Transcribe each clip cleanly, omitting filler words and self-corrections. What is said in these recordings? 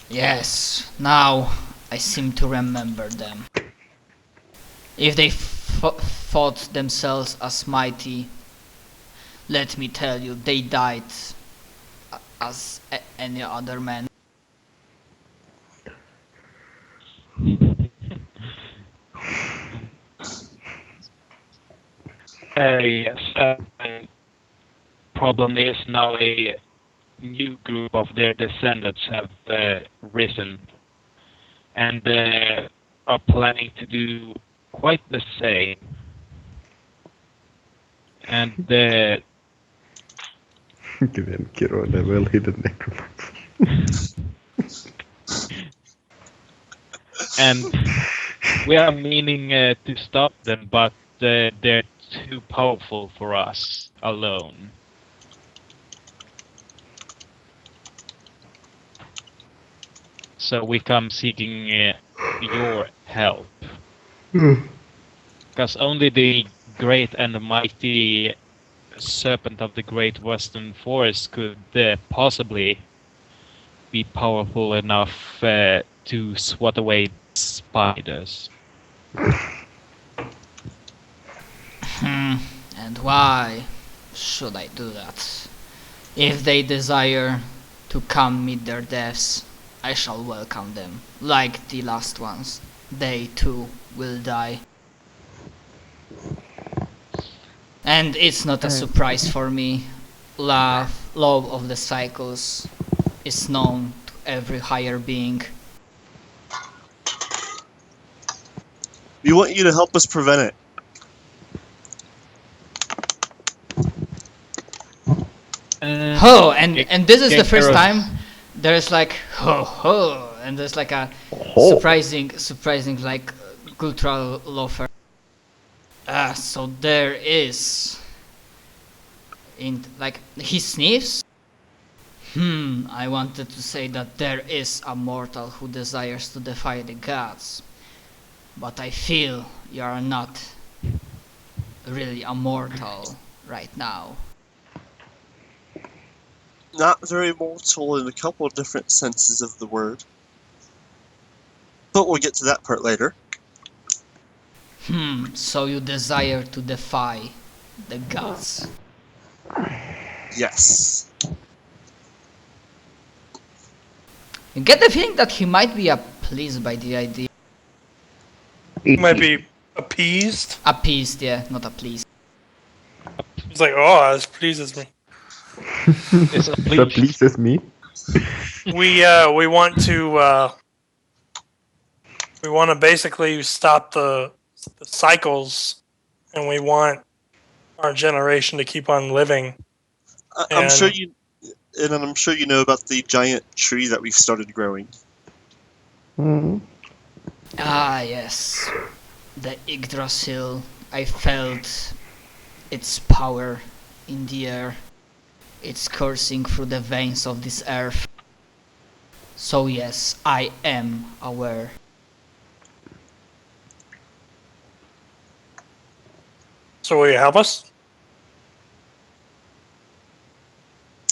Yes, now I seem to remember them. If they thought themselves as mighty, let me tell you, they died as any other man. Yes, problem is now a new group of their descendants have risen and are planning to do quite the same. And Kiro on a well-hidden necromancer. and we are meaning to stop them, but they're too powerful for us alone. So we come seeking your help. Because only the great and mighty Serpent of the Great Western Forest could possibly be powerful enough to swat away spiders. And why should I do that? If they desire to come meet their deaths, I shall welcome them. Like the last ones, they too will die. And it's not a surprise for me. Law of the cycles is known to every higher being. We want you to help us prevent it. And this is the first time there's like and there's like a surprising like cultural loafer. So there is like he sniffs. I wanted to say that there is a mortal who desires to defy the gods, but I feel you are not really a mortal right now. Not very mortal in a couple of different senses of the word. But we'll get to that part later. So you desire to defy the gods? Yes. You get the feeling that he might be pleased by the idea. He might be appeased. Appeased, yeah, not pleased. He's like, oh, this pleases me. That pleases me. We want to basically stop the cycles, and we want our generation to keep on living. I'm sure you know about the giant tree that we've started growing. Ah, yes. The Yggdrasil. I felt its power in the air. It's coursing through the veins of this earth. So yes, I am aware. So will you help us?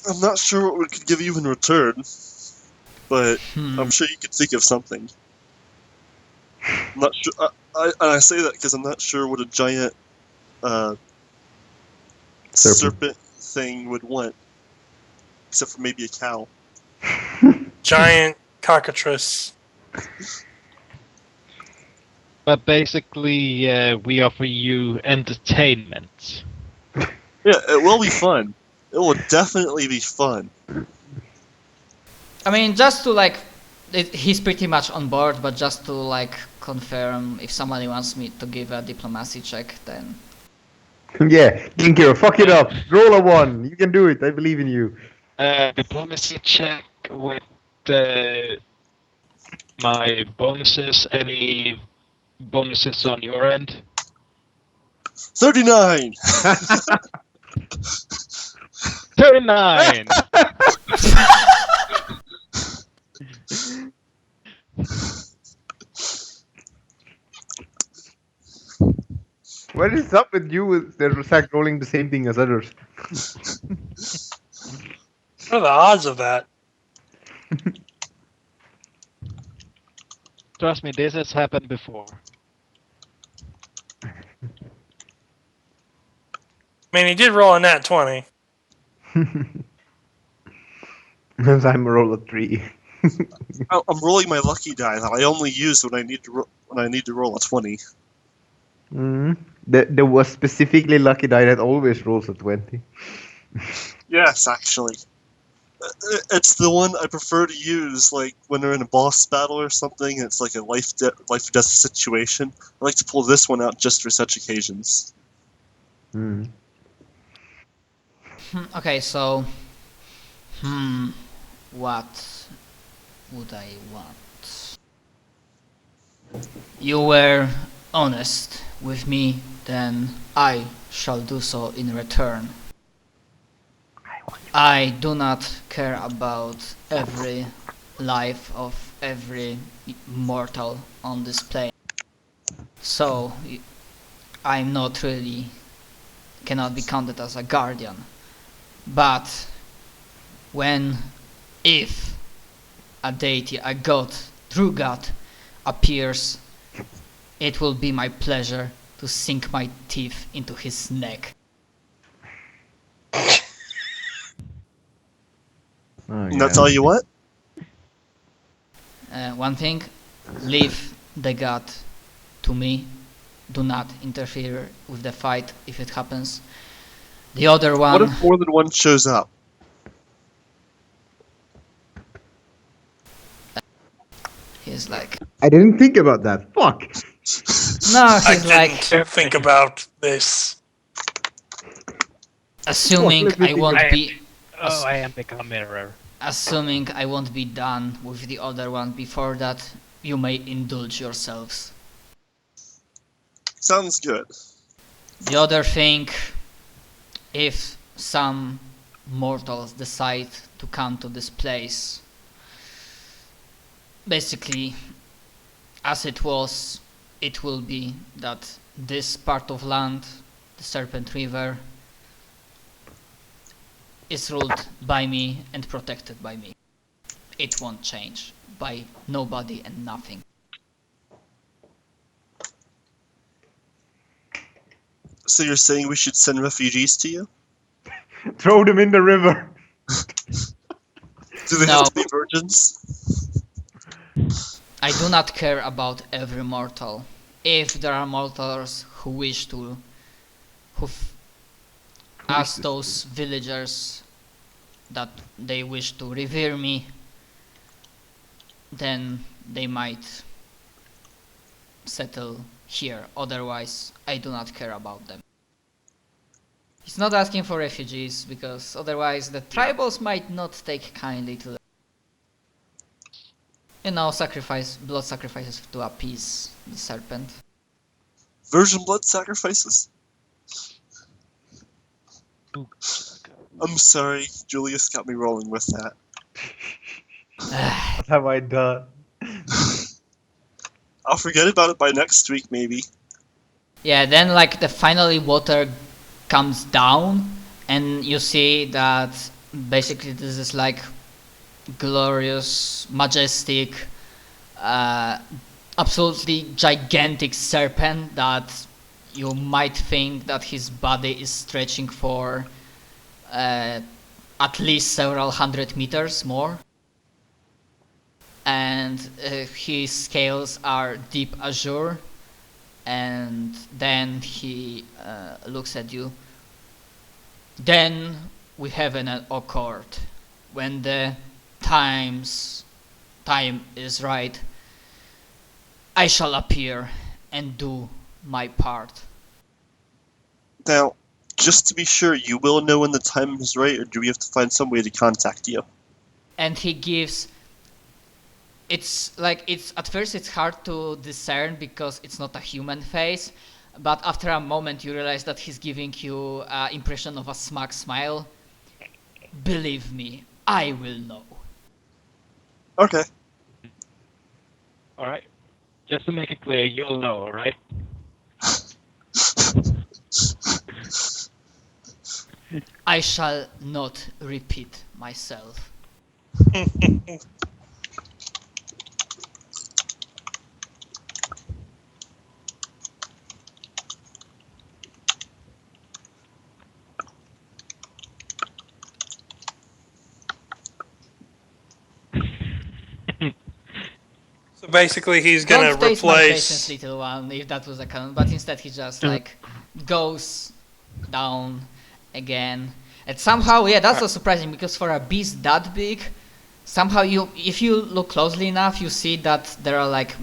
I'm not sure what we could give you in return, but I'm sure you could think of something. I'm not sure. I say that because I'm not sure what a giant serpent thing would want, except for maybe a cow. Giant cockatrice. But basically, we offer you entertainment. Yeah, it will be fun. It will definitely be fun. I mean, just to like, he's pretty much on board, but just to like confirm, if somebody wants me to give a diplomacy check, then... Yeah, Ginkiro, fuck it up. Roll a 1. You can do it. I believe in you. Diplomacy check with my bonuses. Any bonuses on your end? 39! 39! What is up with you with the Rusak rolling the same thing as others? What are the odds of that? Trust me, this has happened before. I mean, he did roll a nat 20. As I'm roll a 3. I'm rolling my lucky die that I only use when I need to roll a 20. There was specifically lucky die that always rolls a 20. Yes, actually. It's the one I prefer to use, like when they're in a boss battle or something. It's like a life or death situation. I like to pull this one out just for such occasions. Okay, so... what would I want? You were honest with me, then I shall do so in return. I do not care about every life of every mortal on this plane. So, I'm not really... cannot be counted as a guardian. But, if a deity, a god, true god, appears, it will be my pleasure to sink my teeth into his neck. And that's all you want? One thing, leave the god to me. Do not interfere with the fight if it happens. The other one... What if more than one shows up? He's like... I didn't think about that. Fuck. No, I he's like... didn't think about this. Assuming Let me I think. won't be... Oh, I am become mirror. Assuming I won't be done with the other one before that, you may indulge yourselves. Sounds good. The other thing, if some mortals decide to come to this place, basically, as it was, it will be that this part of land, the Serpent River, is ruled by me and protected by me. It won't change by nobody and nothing. So you're saying we should send refugees to you? Throw them in the river. Do they No. have to be virgins? I do not care about every mortal. If there are mortals who wish to, ask those villagers that they wish to revere me, then they might settle here. Otherwise, I do not care about them. He's not asking for refugees because otherwise the tribals might not take kindly to them. You know, blood sacrifices to appease the serpent. Virgin blood sacrifices? I'm sorry, Julius got me rolling with that. What have I done? I'll forget about it by next week, maybe. Yeah, then like the finally water comes down and you see that basically this is like glorious, majestic, absolutely gigantic serpent that you might think that his body is stretching for at least several hundred meters more. And his scales are deep azure. And then he looks at you. Then we have an accord. When the time is right, I shall appear and do my part. Now, just to be sure, you will know when the time is right, or do we have to find some way to contact you? And he gives... It's like, at first it's hard to discern because it's not a human face, but after a moment you realize that he's giving you an impression of a smug smile. Believe me, I will know. Okay. Alright. Just to make it clear, you'll know, right? I shall not repeat myself. basically he's gonna Don't taste my patience, replace. little one, if that was a canon. But instead he just like goes down again. And somehow, yeah, that's so surprising because for a beast that big, somehow if you look closely enough, you see that there are like,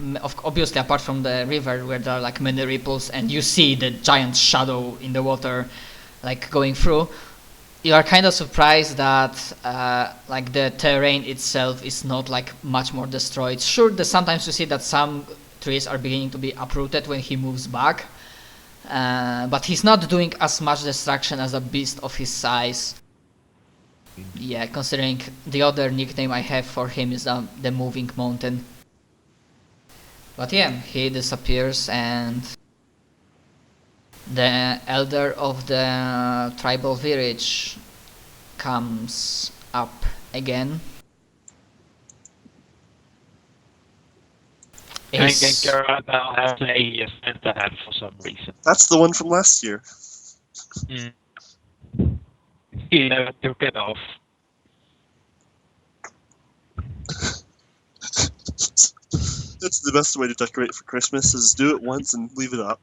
obviously apart from the river where there are like many ripples, and you see the giant shadow in the water, like going through. You are kind of surprised that like the terrain itself is not like much more destroyed. Sure, sometimes you see that some trees are beginning to be uprooted when he moves back, but he's not doing as much destruction as a beast of his size. Yeah, considering the other nickname I have for him is the Moving Mountain. But yeah, he disappears, and the elder of the tribal village comes up again. And Genkara now has a Santa hat for some reason. That's the one from last year. Mm. He never took it off. That's the best way to decorate for Christmas, is do it once and leave it up.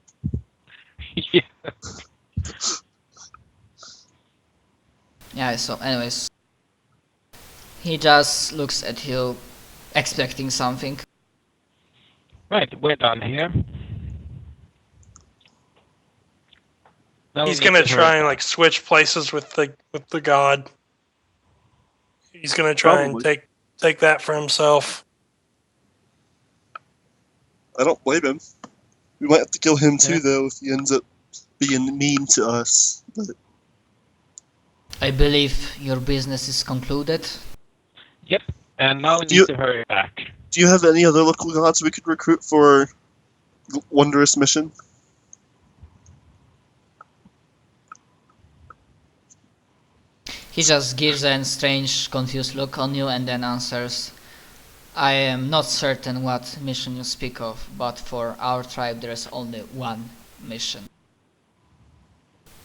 Yeah. Yeah, so anyways, he just looks at you expecting something. Right, we're done here. Now He's we need gonna to try hurry and like switch places with the god. He's gonna try and Probably. take that for himself. I don't blame him. We might have to kill him too, Yeah. though, if he ends up being mean to us. But I believe your business is concluded. Yep, and now we Do need you- to hurry back. do you have any other local gods we could recruit for wondrous mission? He just gives a strange, confused look on you and then answers, I am not certain what mission you speak of, but for our tribe there is only one mission.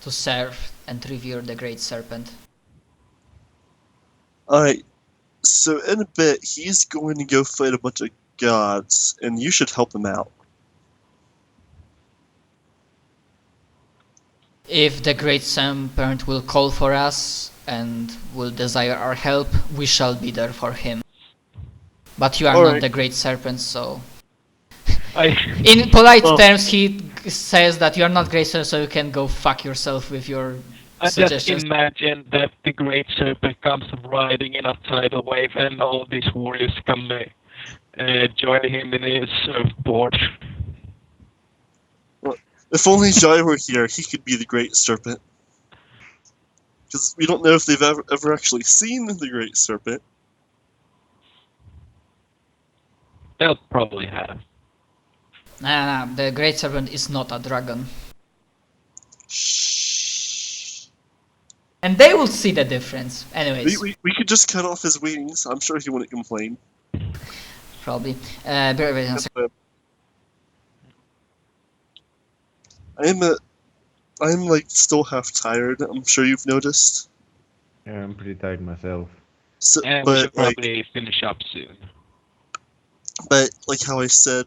To serve and revere the Great Serpent. Alright, so in a bit, he's going to go fight a bunch of gods, and you should help him out. If the Great Serpent will call for us and will desire our help, we shall be there for him. But you are not Alright. the Great Serpent, so... I In polite Oh. terms, he says that you are not Great Serpent, so you can go fuck yourself with your just suggestions. imagine that the Great Serpent comes riding in a tidal wave and all these warriors come join him in his surfboard. If only Jai were here, he could be the Great Serpent. Because we don't know if they've ever actually seen the Great Serpent. They'll probably have. Nah, the Great Serpent is not a dragon. Shh. And they will see the difference. Anyways, We could just cut off his wings. I'm sure he wouldn't complain. probably. Bear with me a second. I'm like still half tired. I'm sure you've noticed. Yeah, I'm pretty tired myself. So, And we should but like, probably finish up soon. how I said,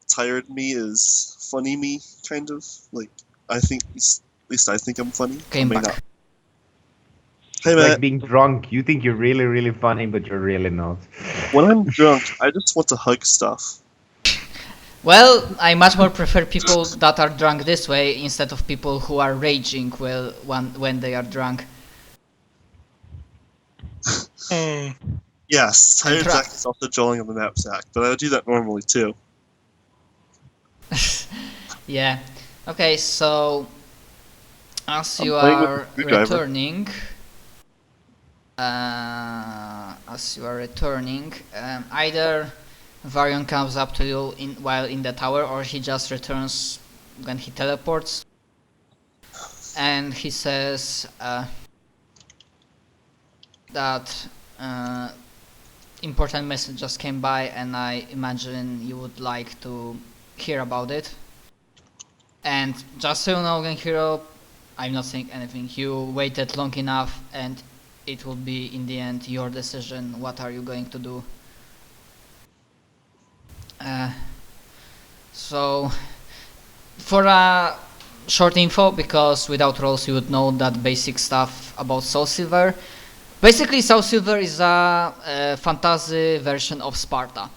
tired me is funny me, kind of. Like, I think at least I think I'm funny. I Came may back. not. Hey It's like Matt, being drunk. You think you're really, really funny, but you're really not. when I'm drunk, I just want to hug stuff. Well, I much more prefer people that are drunk this way instead of people who are raging when they are drunk. Hmm. Yes, tired Tra- Zach is also drawing on the knapsack, but I would do that normally too. Yeah. Okay, so as I'm you playing with are the screwdriver. returning, either Varian comes up to you while in the tower, or he just returns when he teleports, and he says that important message just came by, and I imagine you would like to hear about it. And just so you know, Genhiro, I'm not saying anything. You waited long enough, and it will be in the end your decision. What are you going to do? Alright, So, for a short info, because without rolls you would know that basic stuff about Soul Silver. Basically, Soul Silver is a fantasy version of Sparta.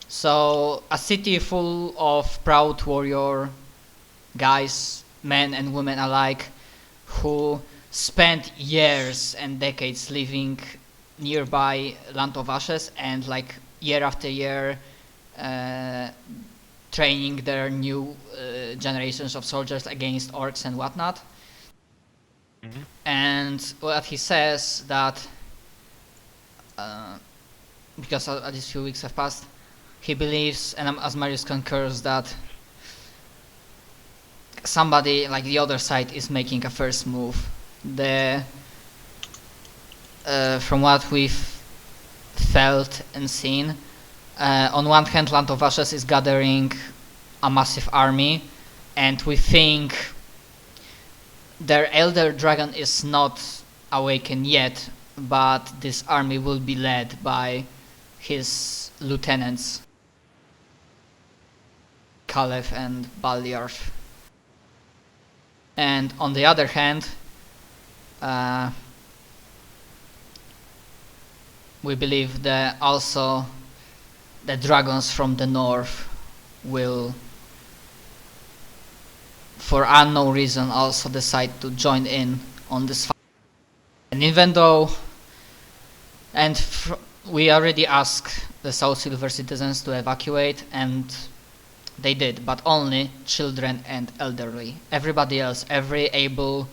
So, a city full of proud warrior guys, men and women alike, who spent years and decades living nearby Land of Ashes and like year after year training their new generations of soldiers against orcs and whatnot. Mhm. And what he says that because at least few weeks have passed, he believes, and Asmarius concurs, that somebody like the other side is making a first move. From what we've felt and seen, on one hand, Land of Ashes is gathering a massive army, and we think their elder dragon is not awakened yet, but this army will be led by his lieutenants, Caliph and Baliarf. And on the other hand, we believe that also the dragons from the north will, for unknown reason, also decide to join in on this fight. And even though, we already asked the South Silver citizens to evacuate, and they did, but only children and elderly. Everybody else, every able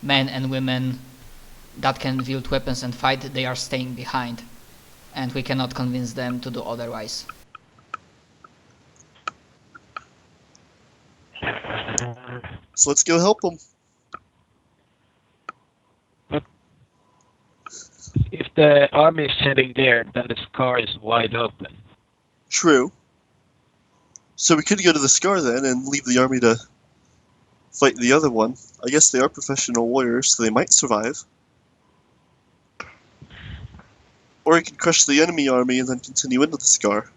men and women that can wield weapons and fight, they are staying behind. And we cannot convince them to do otherwise. So let's go help them. If the army is heading there, then the scar is wide open. True. So we could go to the Scar then and leave the army to fight the other one. I guess they are professional warriors, so they might survive. Or we could crush the enemy army and then continue into the Scar.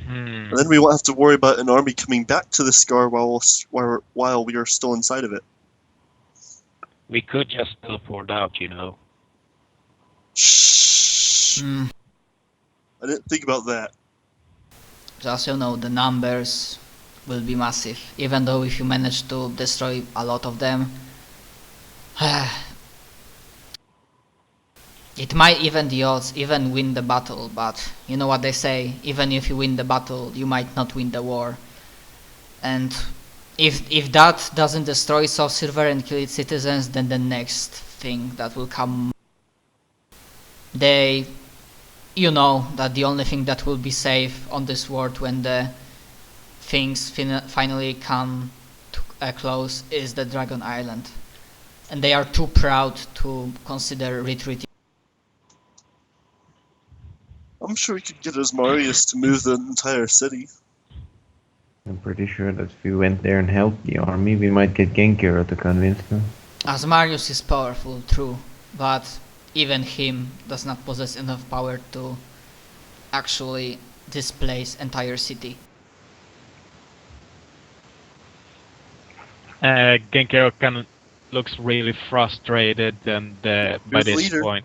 And then we won't have to worry about an army coming back to the Scar while we are still inside of it. We could just teleport out, you know. Shh. I didn't think about that. Just so you know, the numbers will be massive. Even though if you manage to destroy a lot of them, it might even the odds, even win the battle, but you know what they say, even if you win the battle, you might not win the war. And if that doesn't destroy Soft Silver and kill its citizens, then the next thing that will come, you know that the only thing that will be safe on this world when the things finally come to a close is the Dragon Island. And they are too proud to consider retreating. I'm sure we could get Asmarius to move the entire city. I'm pretty sure that if we went there and helped the army, we might get Genkiro to convince them. Asmarius is powerful, true, but even him does not possess enough power to actually displace entire city. Genkiro looks really frustrated, and by this leader. point,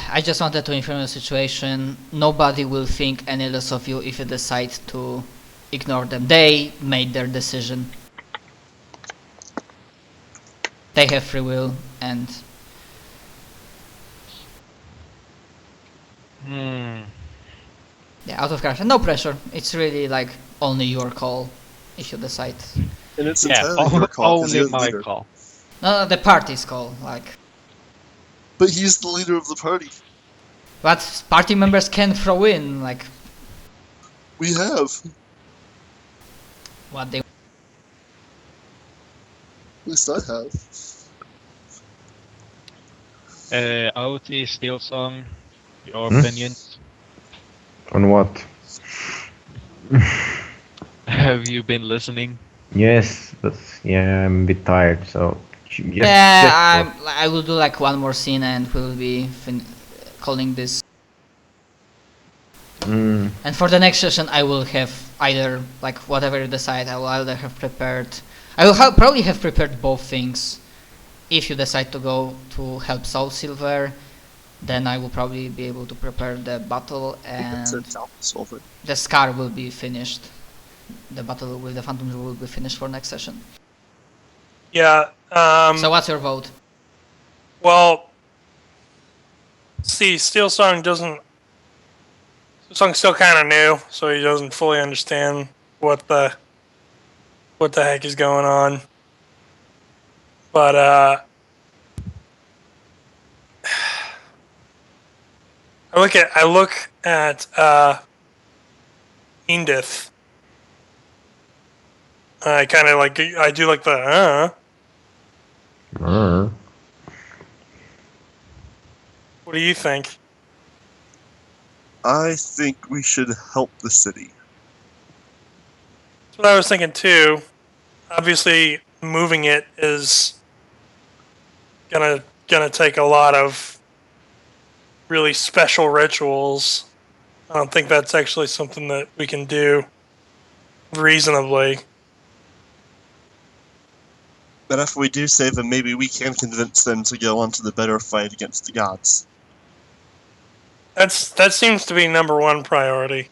I just wanted to inform the situation. Nobody will think any less of you if you decide to ignore them. They made their decision. They have free will, and yeah, out of character. No pressure. It's really like only your call if you decide. And it's yeah, entirely your call, 'cause only you're the my leader. call. No, the party's call. Like, But he's the leader of the party. but party members can throw in like We have. what they. At least I have. OT, Steel Song, your Hmm? opinions? On what? Have you been listening? Yes, but yeah, I'm a bit tired, so Yeah, I will do like one more scene and we'll be calling this. And for the next session, I will have either like whatever you decide. I will either have prepared. I will probably have prepared both things. If you decide to go to help Soul Silver, then I will probably be able to prepare the battle, and the Scar will be finished. The battle with the Phantom will be finished for next session. Yeah. So what's your vote? Well, see, Steel Song's still kind of new, so he doesn't fully understand what the heck is going on. But I look at Edith. I kind of like I do like the What do you think? I think we should help the city. That's what I was thinking too. Obviously, moving it is gonna take a lot of really special rituals. I don't think that's actually something that we can do reasonably. But if we do save them, maybe we can convince them to go on to the better fight against the gods. That seems to be number one priority.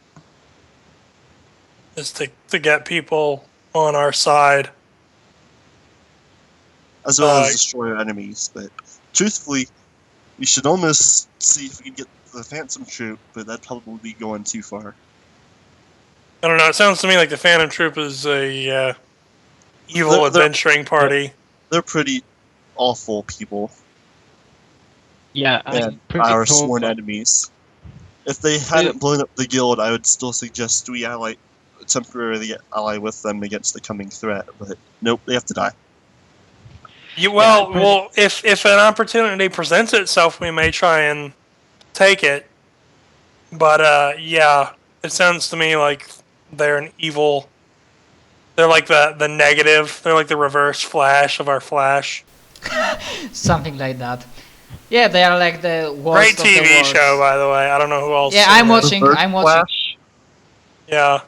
Is to get people on our side. As well as destroy our enemies. But truthfully, we should almost see if we can get the Phantom Troop, but that'd probably be going too far. I don't know, it sounds to me like the Phantom Troop is a evil adventuring party. They're pretty awful people. Yeah, and our sworn enemies. If they hadn't blown up the guild, I would still suggest we temporarily ally with them against the coming threat. But nope, they have to die. Well, if an opportunity presents itself, we may try and take it. But yeah, it sounds to me like they're an evil. They're like the negative. They're like the reverse Flash of our Flash. Something like that. Yeah, they are like the worst. Great TV show, by the way. I don't know who else. Yeah, I'm watching. Flash? Yeah.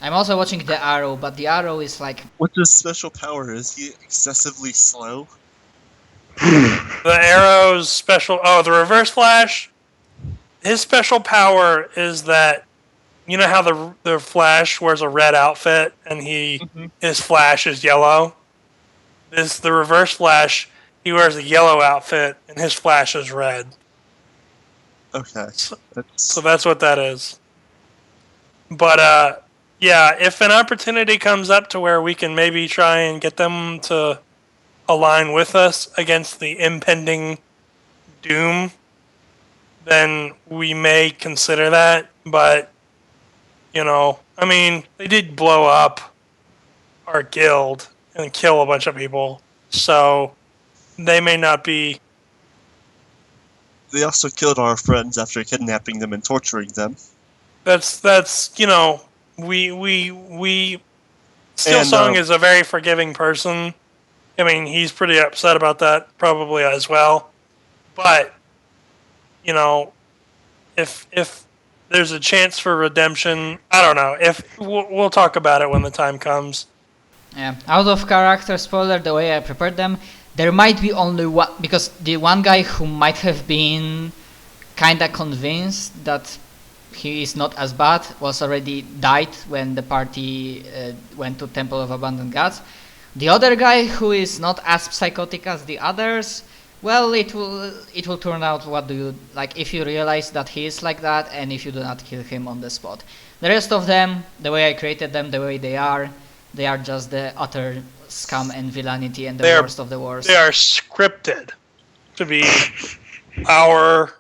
I'm also watching the Arrow, but the Arrow is like. What's his special power? Is he excessively slow? The Arrow's special. Oh, the Reverse Flash. His special power is that, you know how the Flash wears a red outfit and his Flash is yellow. The Reverse Flash. He wears a yellow outfit, and his Flash is red. Okay. So that's what that is. But, yeah, if an opportunity comes up to where we can maybe try and get them to align with us against the impending doom, then we may consider that. But, you know, I mean, they did blow up our guild and kill a bunch of people, so they may not be. They also killed our friends after kidnapping them and torturing them. That's you know, we Steel Song is a very forgiving person. I mean, he's pretty upset about that probably as well. But, you know, if there's a chance for redemption, I don't know. If we'll talk about it when the time comes. Yeah, out of character spoiler, the way I prepared them, there might be only one, because the one guy who might have been kinda convinced that he is not as bad was already died when the party went to Temple of Abandoned Gods. The other guy who is not as psychotic as the others, well, it will turn out what do you like if you realize that he is like that and if you do not kill him on the spot. The rest of them, the way I created them, the way they are just the utter scum and villainy and the worst of the worst. They are scripted to be our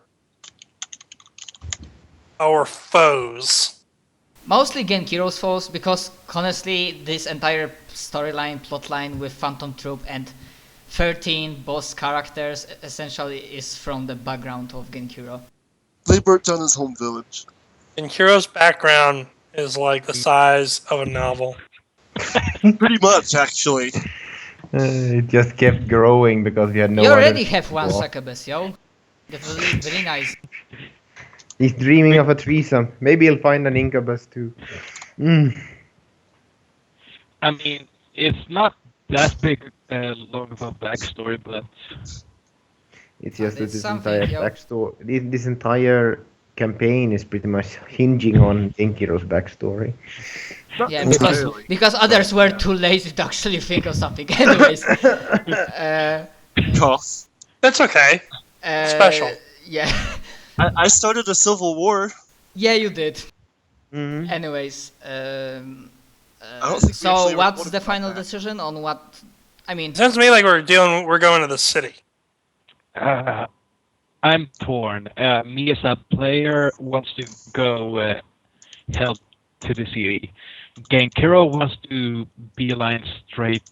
foes. Mostly Genkiro's foes, because honestly, this entire storyline, plotline with Phantom Troop and 13 boss characters essentially is from the background of Genkiro. They burnt down his home village. Genkiro's background is like the size of a novel. Pretty much, actually. It just kept growing because we had no you other already have one people. succubus, yo. That's really, really nice. He's dreaming of a threesome. Maybe he'll find an incubus too. I mean, it's not that big long of a backstory, but It's just that it's this something, entire yo. backstory, this entire campaign is pretty much hinging on Genkiro's backstory. Not Yeah, entirely. because others were too lazy to actually think of something. Anyways, Cough. That's okay. Special. Yeah, I started a civil war. yeah, you did. Mm-hmm. Anyways, I don't think we so actually what's recorded the about final that. decision on what? I mean, Sounds to me like we're going to the city. I'm torn. Me as a player wants to go help to the city. Genkiro wants to beeline straight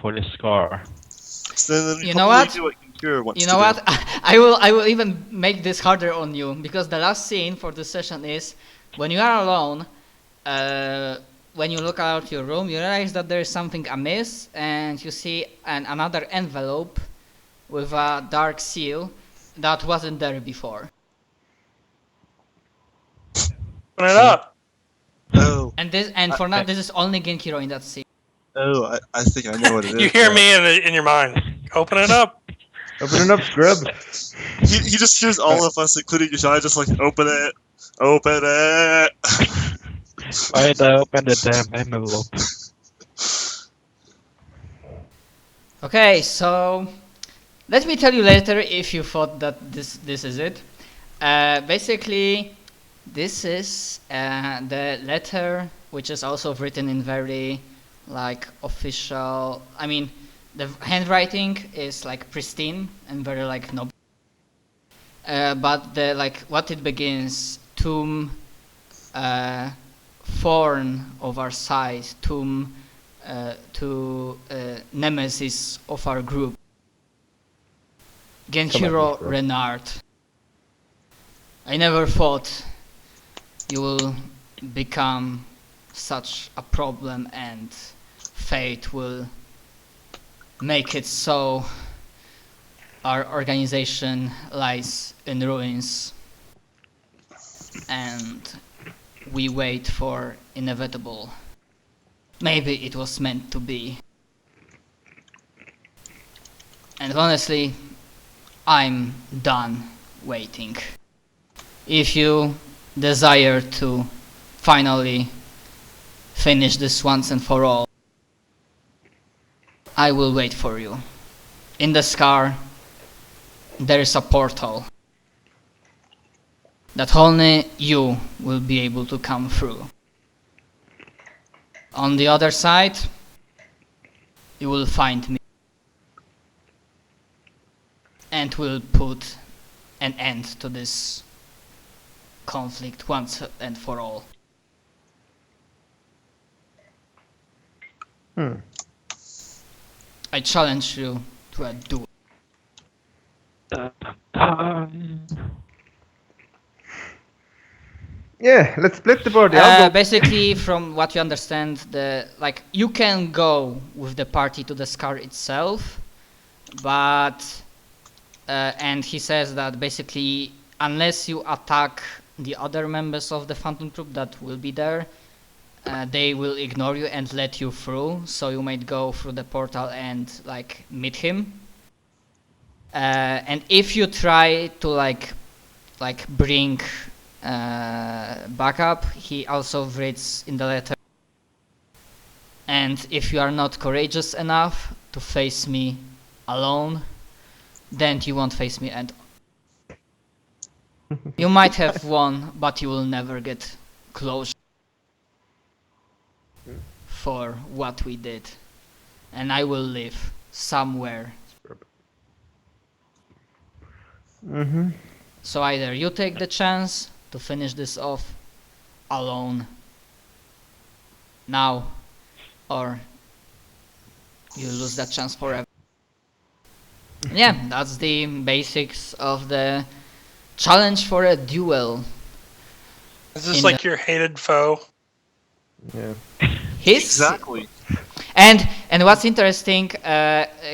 for the scar. So then You know probably what? do what Kira wants you to know do. what? I will even make this harder on you because the last scene for this session is when you are alone. When you look out your room, you realize that there is something amiss, and you see another envelope with a dark seal that wasn't there before. Open it up. Oh, And for now, this is only Genkiro in that scene. I think I know what it is. You hear me in your mind. Open it up. Open it up, scrub. He just hears all of us, including Yashai, just like, open it. Open it. I'd open the damn envelope. Okay, so let me tell you later if you thought that this is it. Basically, this is the letter, which is also written in very like official. I mean, the handwriting is like pristine and very like noble. But the like what it begins, tomb, thorn of our side, tomb. To nemesis of our group, Genshiro Renard. I never thought you will become such a problem and fate will make it so our organization lies in ruins and we wait for inevitable. Maybe it was meant to be. And honestly, I'm done waiting. If you desire to finally finish this once and for all, I will wait for you. In the scar, there is a portal that only you will be able to come through. On the other side, you will find me and will put an end to this conflict once and for all. I challenge you to a duel. Yeah, let's split the party. I'll go. Basically, from what you understand, you can go with the party to the scar itself, but and he says that basically, unless you attack the other members of the Phantom Troop that will be there, they will ignore you and let you through. So you might go through the portal and like meet him. And if you try to bring backup, he also writes in the letter. And if you are not courageous enough to face me alone, then you won't face me and you might have won, but you will never get closure for what we did. And I will live somewhere. So either you take the chance to finish this off alone now, or you lose that chance forever. Yeah, that's the basics of the challenge for a duel. Is this like your hated foe? Yeah. His Exactly. and And what's interesting,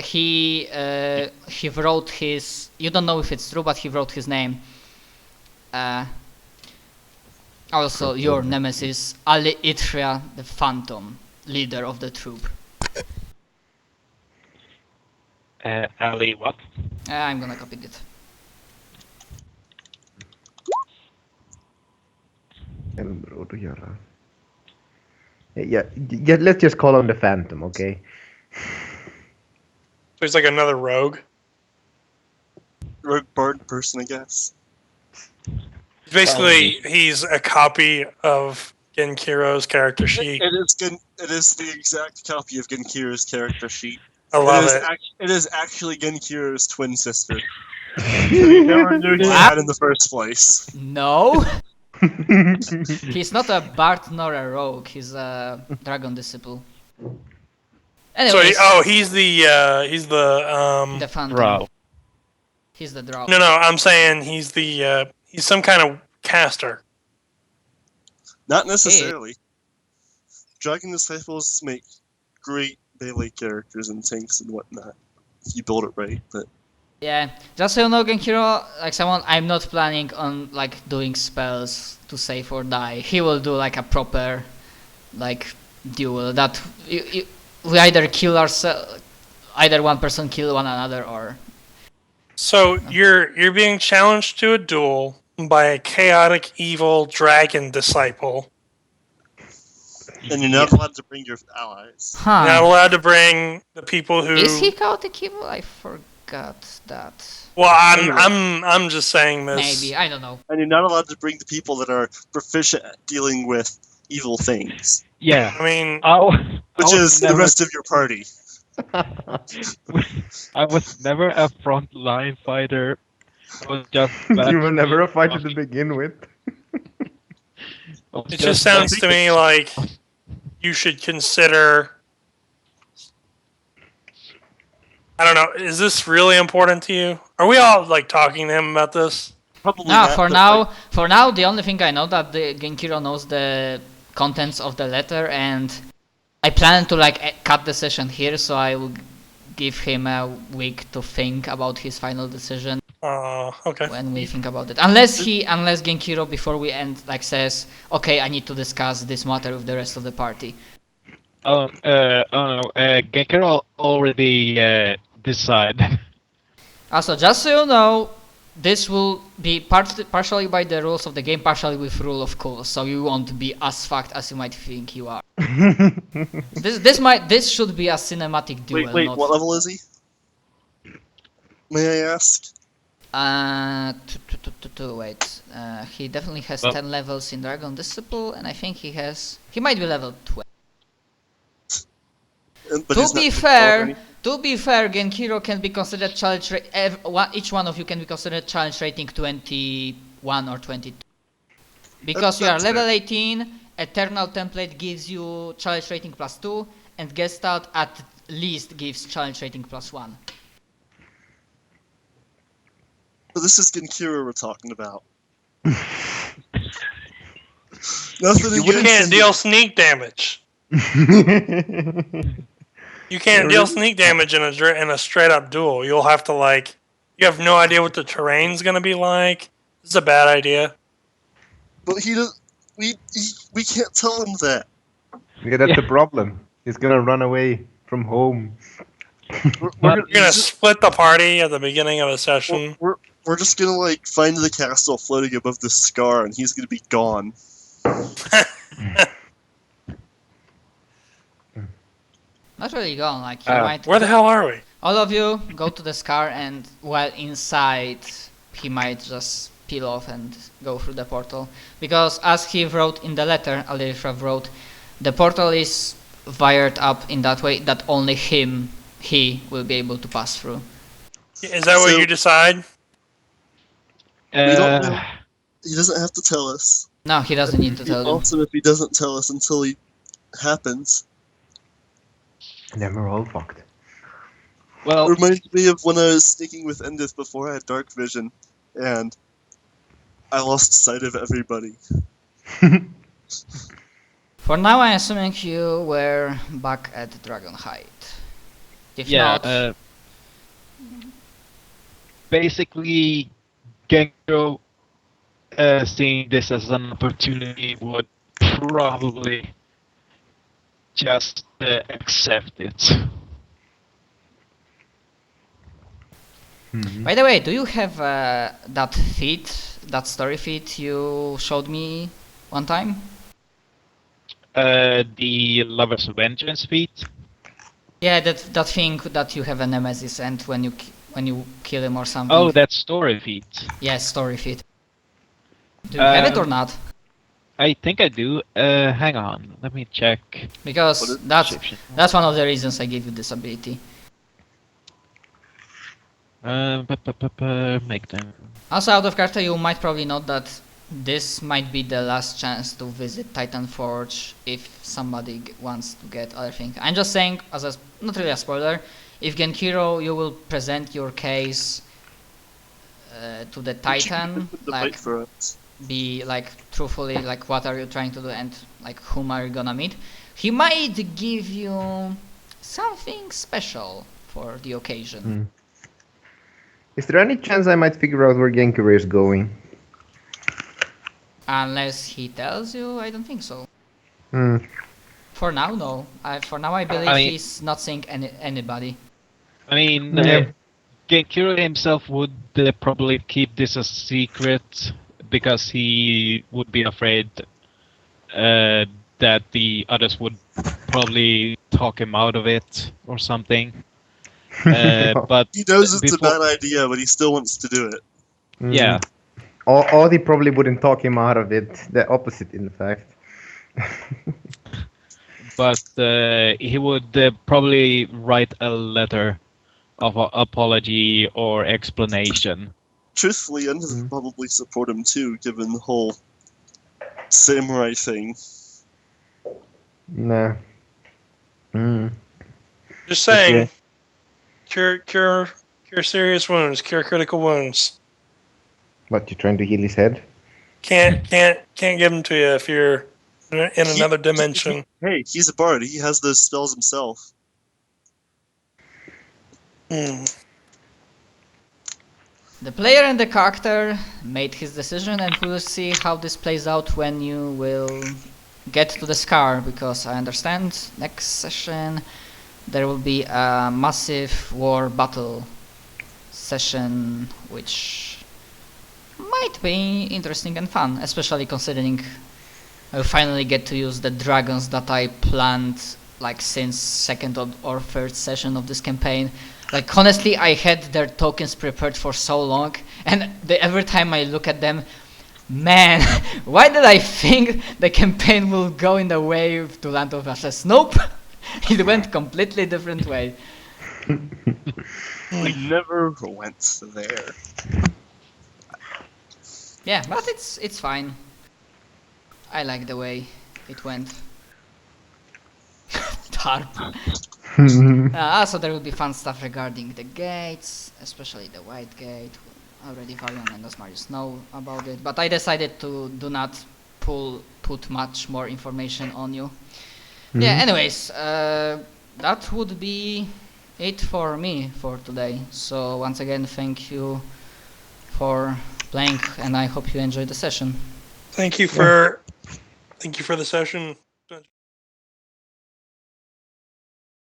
he wrote his. You don't know if it's true, but he wrote his name. Also, your nemesis, Ali Itria, the Phantom, leader of the troop. Ali, what? I'm gonna copy it. Yeah, let's just call him the Phantom, okay? So he's like another rogue. Rogue bard person, I guess. Basically, he's a copy of Genkiro's character sheet. It is the exact copy of Genkiro's character sheet. I love it. It is actually Genkiro's twin sister. You never knew he had in the first place. No. He's not a bard nor a rogue. He's a dragon disciple. Anyways, So he's the the Phantom. Drow. He's the drow. No, I'm saying he's the he's some kind of caster. Not necessarily. Dragon disciples make great melee characters and tanks and whatnot if you build it right. But Yeah, just so you know, Genkiro, like someone, I'm not planning on like doing spells to save or die. He will do like a proper, like duel that we either kill ourselves, either one person kill one another, or. So you're being challenged to a duel by a chaotic evil dragon disciple. and you're not allowed to bring your allies. Huh? You're not allowed to bring the people who. Is he chaotic evil? I forgot that. Well, I'm just saying this. Maybe, I don't know. And you're not allowed to bring the people that are proficient at dealing with evil things, Yeah. I mean, which is the rest of your party. I was never a frontline fighter. I was just. You were never a fighter to begin with. it just sounds to me like you should consider. I don't know. Is this really important to you? Are we all like talking to him about this? Probably No, not, for but, now, like, for now, the only thing I know that the Genkiro knows the contents of the letter, and I plan to like cut the session here, so I will give him a week to think about his final decision Okay. when we think about it. Unless Genkiro before we end like says, okay, I need to discuss this matter with the rest of the party. Oh no, Genkiro already decided. Also, just so you know, this will be partially by the rules of the game, partially with rule of cool, so you won't be as fucked as you might think you are. This should be a cinematic duel. wait, not... what level is he? May I ask? Wait. He definitely has Well- 10 levels in Dragon Disciple, and I think he might be level 12. But he's To be not fair, Genkiro can be considered challenge each one of you can be considered challenge rating 21 or 22. Because you are That's level fair. 18, Eternal Template gives you challenge rating +2, and Gestalt at least gives challenge rating +1. But this is Genkiro we're talking about. Nothing You against can't him. deal sneak damage. You can't deal sneak damage in a straight up duel. You'll have to you have no idea what the terrain's gonna be like. This is a bad idea. But he does. We can't tell him that. Yeah, that's the problem. He's gonna run away from home. You're gonna split the party at the beginning of the session. We're just gonna find the castle floating above the scar, and he's gonna be gone. Not really gone, like you might. Where the hell are we? All of you go to the scar, and while inside, he might just peel off and go through the portal. Because as he wrote in the letter, Alirishra wrote, the portal is wired up in that way that only he will be able to pass through. Is that what So- you decide? We don't know. He doesn't have to tell us. No, he doesn't need to tell you. Also, if he doesn't tell us until he happens, Then we're all fucked. Well, reminds me of when I was sneaking with Endith before I had dark vision, and I lost sight of everybody. For now, I'm assuming you were back at Dragonhide. If Yeah, not, basically, Genko, seeing this as an opportunity, would probably just accept it. by the way, do you have that feat, that story feat you showed me one time? The Lover's Vengeance feat. Yeah, that thing that you have a nemesis, and when you kill him or something. Oh, that story feat. Yes, story feat. Do you have it or not? I think I do. Hang on, let me check. Because that's one of the reasons I gave you this ability. Make them. Also, out of character, you might probably note that this might be the last chance to visit Titan Forge if somebody wants to get other things. I'm just saying, as a not really a spoiler, if Genkiro, you will present your case to the Titan, like be like truthfully, like what are you trying to do and like whom are you gonna meet. He might give you something special for the occasion. Is there any chance I might figure out where Genkiro is going? Unless he tells you, I don't think so. Hmm. For now, no. For now, I believe he's not seeing anybody. I mean, Yeah. Genkiro himself would probably keep this a secret because he would be afraid that the others would probably talk him out of it or something. But He knows it's a bad idea, but he still wants to do it. Yeah. Audi probably wouldn't talk him out of it. The opposite, in fact. But he would probably write a letter of apology or explanation. Truthfully, Yen would probably support him too, given the whole samurai thing. Nah. Just saying. Okay. Cure serious wounds. Cure critical wounds. What, you trying to heal his head? Can't give them to you if you're in another dimension. Hey, he's a bard. He has those spells himself. The player and the character made his decision, and we will see how this plays out when you will get to the scar, because I understand next session there will be a massive war battle session, which might be interesting and fun, especially considering I'll finally get to use the dragons that I planned like since second or third session of this campaign. Like honestly, I had their tokens prepared for so long, and every time I look at them, man, why did I think the campaign will go in the way to Land of Ashes? Nope, it went completely different way. We never went there. Yeah, but it's fine. I like the way it went. Tarp. Also, there will be fun stuff regarding the gates, especially the White Gate. Already Varian and Osmarius know about it, but I decided to do not put much more information on you. Yeah, anyways, that would be it for me for today. So once again, thank you for playing, and I hope you enjoyed the session. Thank you for the session.